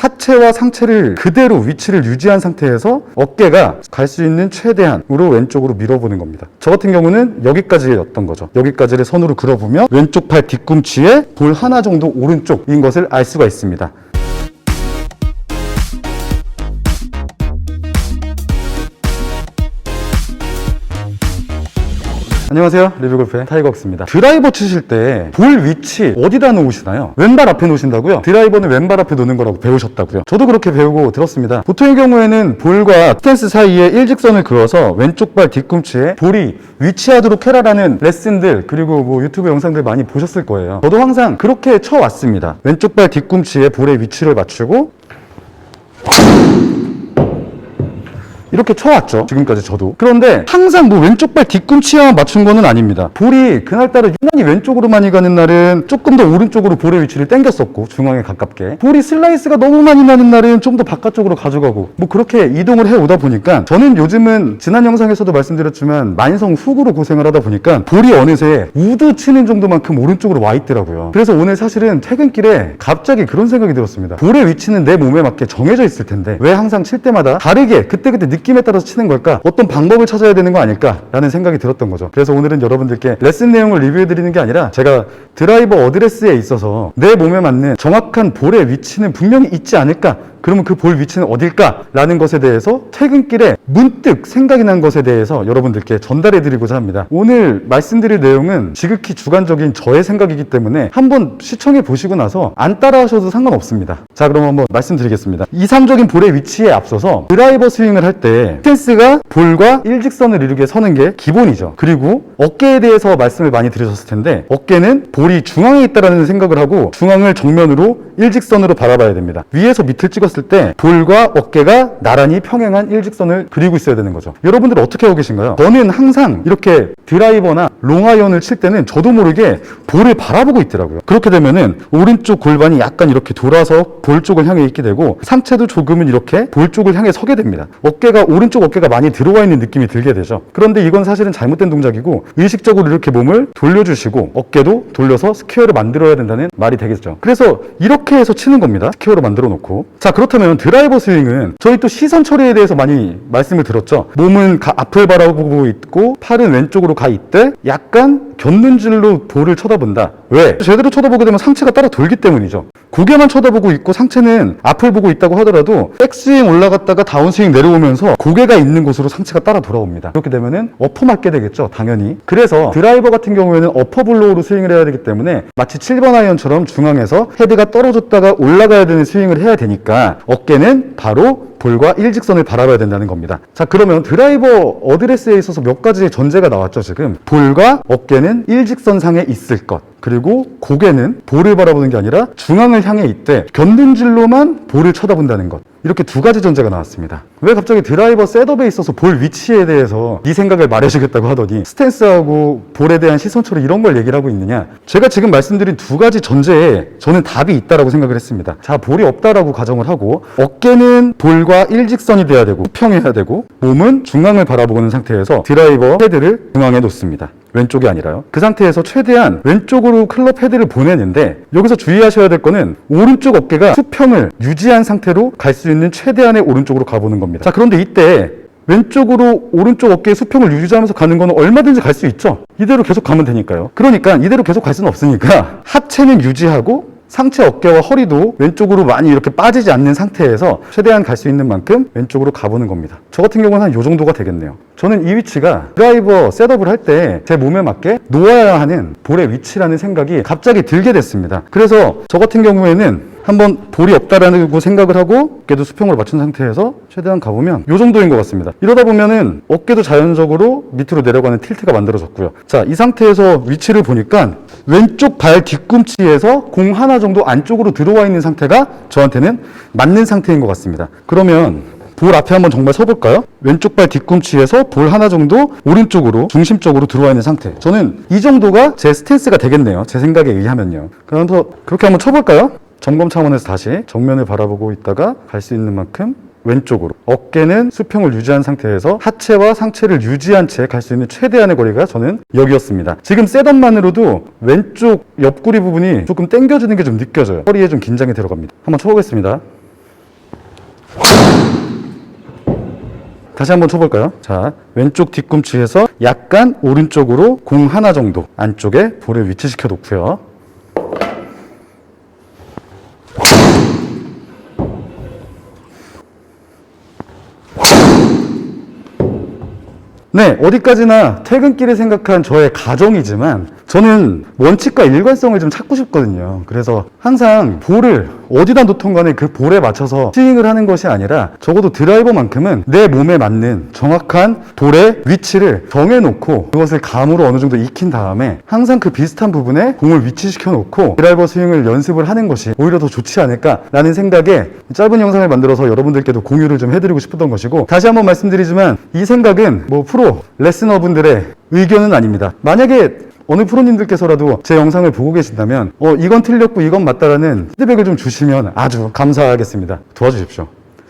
하체와 상체를 그대로 위치를 유지한 상태에서 어깨가 갈 수 있는 최대한으로 왼쪽으로 밀어보는 겁니다. 저 같은 경우는 여기까지였던 거죠. 여기까지를 선으로 그려보면 왼쪽 팔 뒤꿈치에 볼 하나 정도 오른쪽인 것을 알 수가 있습니다. 안녕하세요, 리뷰골프의 타이거웍스입니다. 드라이버 치실 때 볼 위치 어디다 놓으시나요? 왼발 앞에 놓으신다고요? 드라이버는 왼발 앞에 놓는 거라고 배우셨다고요? 저도 그렇게 배우고 들었습니다. 보통의 경우에는 볼과 스탠스 사이에 일직선을 그어서 왼쪽 발 뒤꿈치에 볼이 위치하도록 해라라는 레슨들, 그리고 뭐 유튜브 영상들 많이 보셨을 거예요. 저도 항상 그렇게 쳐왔습니다. 왼쪽 발 뒤꿈치에 볼의 위치를 맞추고 이렇게 쳐왔죠, 지금까지 저도. 그런데 항상 뭐 왼쪽 발 뒤꿈치에만 맞춘 거는 아닙니다. 볼이 그날따라 유난히 왼쪽으로 많이 가는 날은 조금 더 오른쪽으로 볼의 위치를 당겼었고, 중앙에 가깝게. 볼이 슬라이스가 너무 많이 나는 날은 좀 더 바깥쪽으로 가져가고, 뭐 그렇게 이동을 해오다 보니까, 저는 요즘은 지난 영상에서도 말씀드렸지만 만성 훅으로 고생을 하다 보니까 볼이 어느새 우드 치는 정도만큼 오른쪽으로 와 있더라고요. 그래서 오늘 사실은 퇴근길에 갑자기 그런 생각이 들었습니다. 볼의 위치는 내 몸에 맞게 정해져 있을 텐데 왜 항상 칠 때마다 다르게 그때그때 느낌에 따라서 치는 걸까? 어떤 방법을 찾아야 되는 거 아닐까라는 생각이 들었던 거죠. 그래서 오늘은 여러분들께 레슨 내용을 리뷰해드리는 게 아니라 제가 드라이버 어드레스에 있어서 내 몸에 맞는 정확한 볼의 위치는 분명히 있지 않을까? 그러면 그 볼 위치는 어딜까? 라는 것에 대해서 퇴근길에 문득 생각이 난 것에 대해서 여러분들께 전달해드리고자 합니다. 오늘 말씀드릴 내용은 지극히 주관적인 저의 생각이기 때문에 한번 시청해 보시고 나서 안 따라하셔도 상관없습니다. 자, 그럼 한번 말씀드리겠습니다. 이상적인 볼의 위치에 앞서서 드라이버 스윙을 할 때 스탠스가 볼과 일직선을 이루게 서는 게 기본이죠. 그리고 어깨에 대해서 말씀을 많이 드리셨을 텐데, 어깨는 볼이 중앙에 있다는 생각을 하고 중앙을 정면으로 일직선으로 바라봐야 됩니다. 위에서 밑을 찍었을 때 볼과 어깨가 나란히 평행한 일직선을 그리고 있어야 되는 거죠. 여러분들 어떻게 하고 계신가요? 저는 항상 이렇게 드라이버나 롱아이언을 칠 때는 저도 모르게 볼을 바라보고 있더라고요. 그렇게 되면은 오른쪽 골반이 약간 이렇게 돌아서 볼 쪽을 향해 있게 되고, 상체도 조금은 이렇게 볼 쪽을 향해 서게 됩니다. 오른쪽 어깨가 많이 들어와 있는 느낌이 들게 되죠. 그런데 이건 사실은 잘못된 동작이고, 의식적으로 이렇게 몸을 돌려주시고 어깨도 돌려서 스퀘어를 만들어야 된다는 말이 되겠죠. 그래서 이렇게 해서 치는 겁니다. 스퀘어로 만들어 놓고. 자, 그렇다면 드라이버 스윙은 저희 또 시선 처리에 대해서 많이 말씀을 드렸죠. 몸은 앞을 바라보고 있고 팔은 왼쪽으로 가 있대 약간 곁눈질로 볼을 쳐다본다. 왜? 제대로 쳐다보게 되면 상체가 따라 돌기 때문이죠. 고개만 쳐다보고 있고 상체는 앞을 보고 있다고 하더라도 백스윙 올라갔다가 다운스윙 내려오면서 고개가 있는 곳으로 상체가 따라 돌아옵니다. 그렇게 되면은 어퍼 맞게 되겠죠, 당연히. 그래서 드라이버 같은 경우에는 어퍼 블로우로 스윙을 해야 되기 때문에 마치 7번 아이언처럼 중앙에서 헤드가 떨어졌다가 올라가야 되는 스윙을 해야 되니까 어깨는 바로 볼과 일직선을 바라봐야 된다는 겁니다. 자, 그러면 드라이버 어드레스에 있어서 몇 가지의 전제가 나왔죠, 지금. 볼과 어깨는 일직선상에 있을 것, 그리고 고개는 볼을 바라보는 게 아니라 중앙을 향해 있되 곁눈질로만 볼을 쳐다본다는 것. 이렇게 두 가지 전제가 나왔습니다. 왜 갑자기 드라이버 셋업에 있어서 볼 위치에 대해서 네 생각을 말해주겠다고 하더니 스탠스하고 볼에 대한 시선 처리 이런 걸 얘기를 하고 있느냐? 제가 지금 말씀드린 두 가지 전제에 저는 답이 있다라고 생각을 했습니다. 자, 볼이 없다라고 가정을 하고 어깨는 볼과 일직선이 돼야 되고 수평해야 되고 몸은 중앙을 바라보고 있는 상태에서 드라이버 헤드를 중앙에 놓습니다. 왼쪽이 아니라요. 그 상태에서 최대한 왼쪽으로 클럽 헤드를 보내는데, 여기서 주의하셔야 될 거는 오른쪽 어깨가 수평을 유지한 상태로 갈 수 있는 최대한의 오른쪽으로 가보는 겁니다. 자, 그런데 이때 왼쪽으로 오른쪽 어깨의 수평을 유지하면서 가는 거는 얼마든지 갈 수 있죠. 이대로 계속 가면 되니까요. 그러니까 이대로 계속 갈 수는 없으니까 하체는 유지하고 상체 어깨와 허리도 왼쪽으로 많이 이렇게 빠지지 않는 상태에서 최대한 갈 수 있는 만큼 왼쪽으로 가보는 겁니다. 저 같은 경우는 한 이 정도가 되겠네요. 저는 이 위치가 드라이버 셋업을 할 때 제 몸에 맞게 놓아야 하는 볼의 위치라는 생각이 갑자기 들게 됐습니다. 그래서 저 같은 경우에는 한번 볼이 없다라고 생각을 하고 어깨도 수평으로 맞춘 상태에서 최대한 가보면 이 정도인 것 같습니다. 이러다 보면은 어깨도 자연적으로 밑으로 내려가는 틸트가 만들어졌고요. 자, 이 상태에서 위치를 보니까 왼쪽 발 뒤꿈치에서 공 하나 정도 안쪽으로 들어와 있는 상태가 저한테는 맞는 상태인 것 같습니다. 그러면 볼 앞에 한번 정말 서볼까요? 왼쪽 발 뒤꿈치에서 볼 하나 정도 오른쪽으로 중심적으로 들어와 있는 상태. 저는 이 정도가 제 스탠스가 되겠네요. 제 생각에 의하면요. 그래서 그렇게 한번 쳐볼까요? 점검 차원에서 다시 정면을 바라보고 있다가 갈 수 있는 만큼 왼쪽으로. 어깨는 수평을 유지한 상태에서 하체와 상체를 유지한 채 갈 수 있는 최대한의 거리가 저는 여기였습니다. 지금 셋업만으로도 왼쪽 옆구리 부분이 조금 당겨지는 게 좀 느껴져요. 허리에 좀 긴장이 들어갑니다. 한번 쳐보겠습니다. 다시 한번 쳐볼까요? 자, 왼쪽 뒤꿈치에서 약간 오른쪽으로 공 하나 정도 안쪽에 볼을 위치시켜 놓고요. 네, 어디까지나 퇴근길을 생각한 저의 가정이지만 저는 원칙과 일관성을 좀 찾고 싶거든요. 그래서 항상 볼을 어디다 놓든 간에 그 볼에 맞춰서 스윙을 하는 것이 아니라 적어도 드라이버만큼은 내 몸에 맞는 정확한 볼의 위치를 정해놓고 그것을 감으로 어느 정도 익힌 다음에 항상 그 비슷한 부분에 공을 위치시켜 놓고 드라이버 스윙을 연습을 하는 것이 오히려 더 좋지 않을까라는 생각에 짧은 영상을 만들어서 여러분들께도 공유를 좀 해드리고 싶었던 것이고, 다시 한번 말씀드리지만 이 생각은 뭐 프로 레슨어분들의 의견은 아닙니다. 만약에 어느 프로님들께서라도 제 영상을 보고 계신다면 이건 틀렸고 이건 맞다라는 피드백을 좀 주시면 아주 감사하겠습니다. 도와주십시오.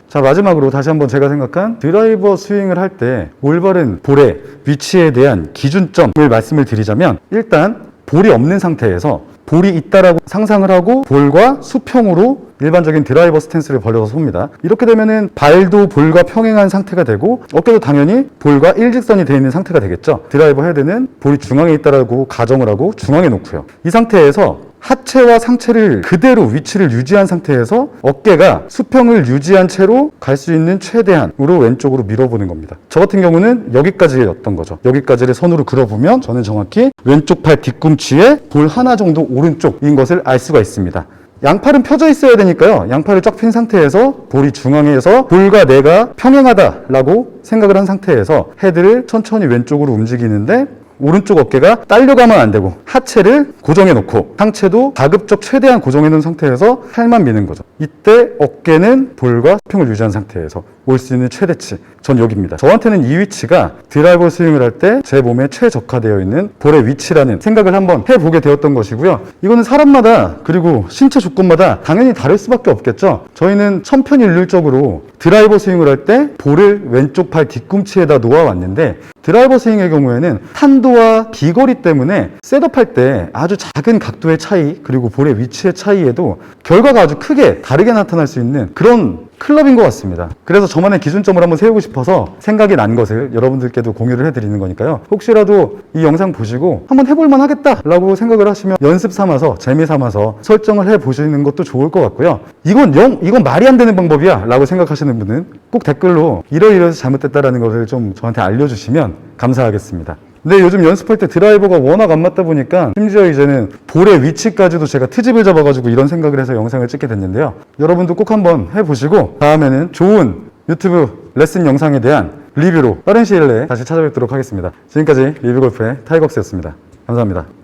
자, 마지막으로 다시 한번 제가 생각한 드라이버 스윙을 할 때 올바른 볼의 위치에 대한 기준점을 말씀을 드리자면, 일단 볼이 없는 상태에서 볼이 있다라고 상상을 하고 볼과 수평으로 일반적인 드라이버 스탠스를 벌려서 쏩니다. 이렇게 되면은 발도 볼과 평행한 상태가 되고 어깨도 당연히 볼과 일직선이 되어 있는 상태가 되겠죠. 드라이버 헤드는 볼이 중앙에 있다라고 가정을 하고 중앙에 놓고요. 이 상태에서 하체와 상체를 그대로 위치를 유지한 상태에서 어깨가 수평을 유지한 채로 갈 수 있는 최대한으로 왼쪽으로 밀어보는 겁니다. 저 같은 경우는 여기까지였던 거죠. 여기까지를 손으로 그려보면 저는 정확히 왼쪽 팔 뒤꿈치에 볼 하나 정도 오른쪽인 것을 알 수가 있습니다. 양팔은 펴져 있어야 되니까요. 양팔을 쫙 핀 상태에서 볼이 중앙에서 볼과 내가 평행하다라고 생각을 한 상태에서 헤드를 천천히 왼쪽으로 움직이는데 오른쪽 어깨가 딸려가면 안 되고 하체를 고정해 놓고 상체도 가급적 최대한 고정해 놓은 상태에서 팔만 미는 거죠. 이때 어깨는 볼과 수평을 유지한 상태에서 올 수 있는 최대치, 전 여기입니다. 저한테는 이 위치가 드라이버 스윙을 할 때 제 몸에 최적화되어 있는 볼의 위치라는 생각을 한번 해보게 되었던 것이고요. 이거는 사람마다 그리고 신체 조건마다 당연히 다를 수밖에 없겠죠. 저희는 천편일률적으로 드라이버 스윙을 할 때 볼을 왼쪽 팔 뒤꿈치에다 놓아왔는데, 드라이버 스윙의 경우에는 탄도와 비거리 때문에 셋업할 때 아주 작은 각도의 차이 그리고 볼의 위치의 차이에도 결과가 아주 크게 다르게 나타날 수 있는 그런 클럽인 것 같습니다. 그래서 저만의 기준점을 한번 세우고 싶어서 생각이 난 것을 여러분들께도 공유를 해드리는 거니까요. 혹시라도 이 영상 보시고 한번 해볼만 하겠다라고 생각을 하시면 연습 삼아서 재미 삼아서 설정을 해보시는 것도 좋을 것 같고요. 이건 말이 안 되는 방법이야 라고 생각하시는 분은 꼭 댓글로 이러이러해서 잘못됐다라는 것을 좀 저한테 알려주시면 감사하겠습니다. 근데 요즘 연습할 때 드라이버가 워낙 안 맞다 보니까 심지어 이제는 볼의 위치까지도 제가 트집을 잡아가지고 이런 생각을 해서 영상을 찍게 됐는데요. 여러분도 꼭 한번 해보시고 다음에는 좋은 유튜브 레슨 영상에 대한 리뷰로 빠른 시일 내에 다시 찾아뵙도록 하겠습니다. 지금까지 리뷰골프의 타이거스였습니다. 감사합니다.